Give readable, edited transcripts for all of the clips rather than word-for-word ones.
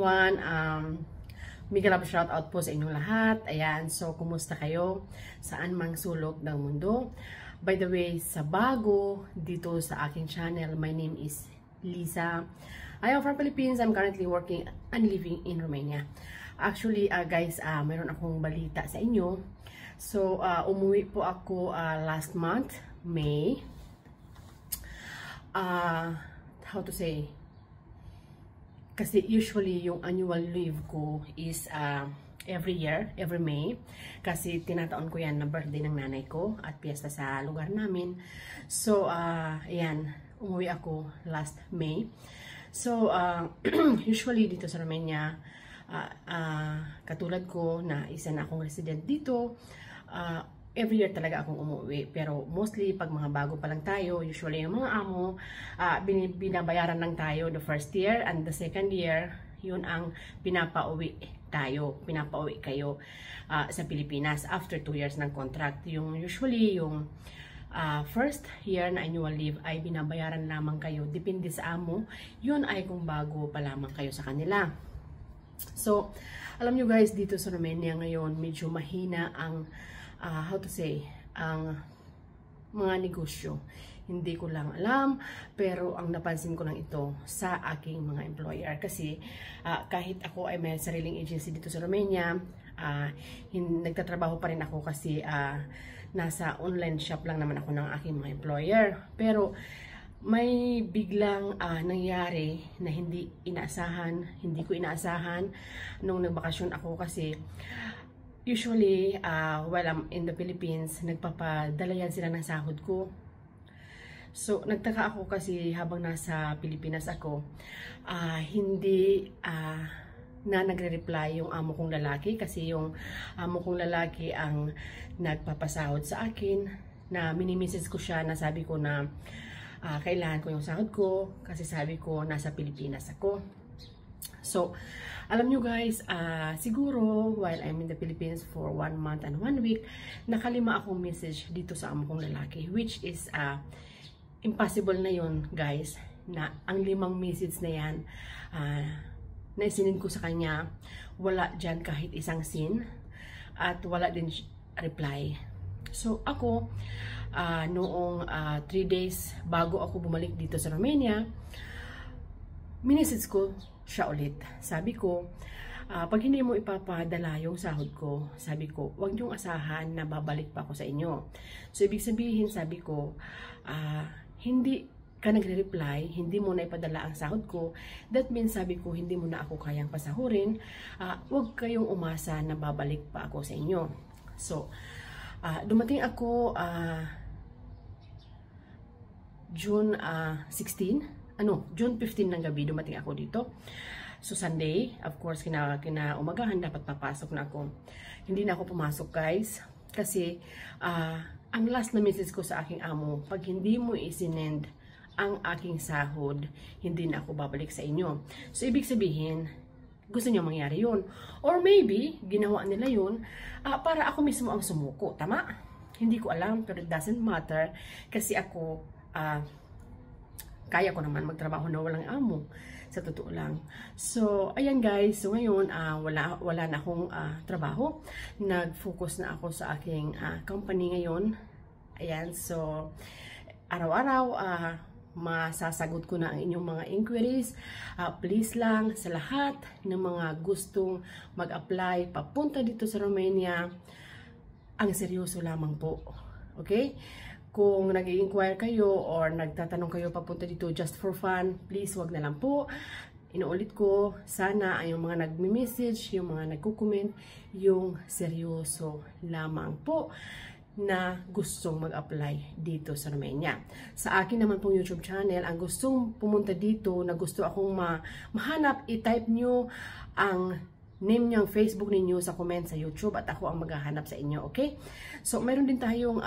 everyone. Mega love shout out po sa inyong lahat. Ayan, so kumusta kayo? Saan mang sulok ng mundo? By the way, sa bago dito sa aking channel, my name is Lisa. I am from Philippines. I'm currently working and living in Romania. Actually, guys, mayroon akong balita sa inyo. So, umuwi po ako last month, May. How to say? Kasi usually yung annual leave ko is every year, every May. Kasi tinataon ko yan na birthday ng nanay ko at piyesta sa lugar namin. So, ayan, umuwi ako last May. So, usually dito sa Romania, katulad ko na isa na akong resident dito, every year talaga akong umuwi. Pero mostly pag mga bago pa lang tayo, usually yung mga amo, binabayaran lang tayo the first year, and the second year, yun ang pinapauwi kayo sa Pilipinas after 2 years ng contract. Yung usually yung first year na annual leave ay binabayaran lamang kayo, depende sa amo, yun ay kung bago pa lamang kayo sa kanila. So, alam nyo guys, dito sa Romania ngayon, medyo mahina ang how to say, ang mga negosyo. Hindi ko lang alam, pero ang napansin ko lang ito sa aking mga employer. Kasi kahit ako ay may sariling agency dito sa Romania, nagtatrabaho pa rin ako kasi nasa online shop lang naman ako ng aking mga employer. Pero may biglang nangyari na hindi ko inaasahan nung nagbakasyon ako kasi usually, while I'm in the Philippines, nagpapadala yan sila ng sahod ko. So, nagtaka ako kasi habang nasa Pilipinas ako, hindi na nagre-reply yung amo kong lalaki kasi yung amo kong lalaki ang nagpapasahod sa akin, na minimisis ko siya na sabi ko na kailangan ko yung sahod ko kasi sabi ko nasa Pilipinas ako. So, alam nyo guys, siguro while I'm in the Philippines for 1 month and 1 week, nakalima akong message dito sa amo kong lalaki, which is impossible na yun guys, na ang 5 message na yan na isinin ko sa kanya, wala dyan kahit isang sin at wala din reply. So ako, noong 3 days bago ako bumalik dito sa Romania, minisits ko siya ulit. Sabi ko, pag hindi mo ipapadala yung sahod ko, sabi ko, huwag niyong asahan na babalik pa ako sa inyo. So, ibig sabihin, sabi ko, hindi ka nagre-reply, hindi mo na ipadala ang sahod ko, that means, sabi ko, hindi mo na ako kayang pasahurin, huwag kayong umasa na babalik pa ako sa inyo. So, dumating ako June 16, June 15 ng gabi, dumating ako dito. So, Sunday, of course, kinaumagahan, dapat papasok na ako. Hindi na ako pumasok, guys. Kasi, ang last na message ko sa aking amo, pag hindi mo isinend ang aking sahod, hindi na ako babalik sa inyo. So, ibig sabihin, gusto niyo mangyari yun. Or maybe, ginawa nila yun, para ako mismo ang sumuko. Tama? Hindi ko alam, pero it doesn't matter. Kasi ako, kaya ko naman magtrabaho na walang amo, sa totoo lang. So, ayan guys. So, ngayon, wala na akong trabaho. Nag-focus na ako sa aking company ngayon. Ayan. So, araw-araw, masasagot ko na ang inyong mga inquiries. Please lang sa lahat ng mga gustong mag-apply papunta dito sa Romania, ang seryoso lamang po. Okay? Kung nag-i-inquire kayo or nagtatanong kayo papunta dito just for fun, please wag na lang po. Inuulit ko, sana ay yung mga nagme-message, yung mga nagko-comment, yung seryoso lamang po na gustong mag-apply dito sa Romania. Sa akin naman pong YouTube channel, ang gustong pumunta dito, na gusto akong mahanap, i-type nyo ang name niyang Facebook ninyo sa comment sa YouTube at ako ang maghahanap sa inyo, okay? So, mayroon din tayong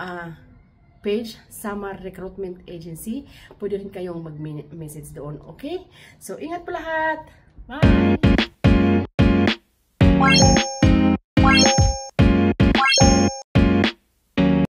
page, Samar Recruitment Agency. Pwede rin kayong mag-message doon, okay? So, ingat po lahat! Bye!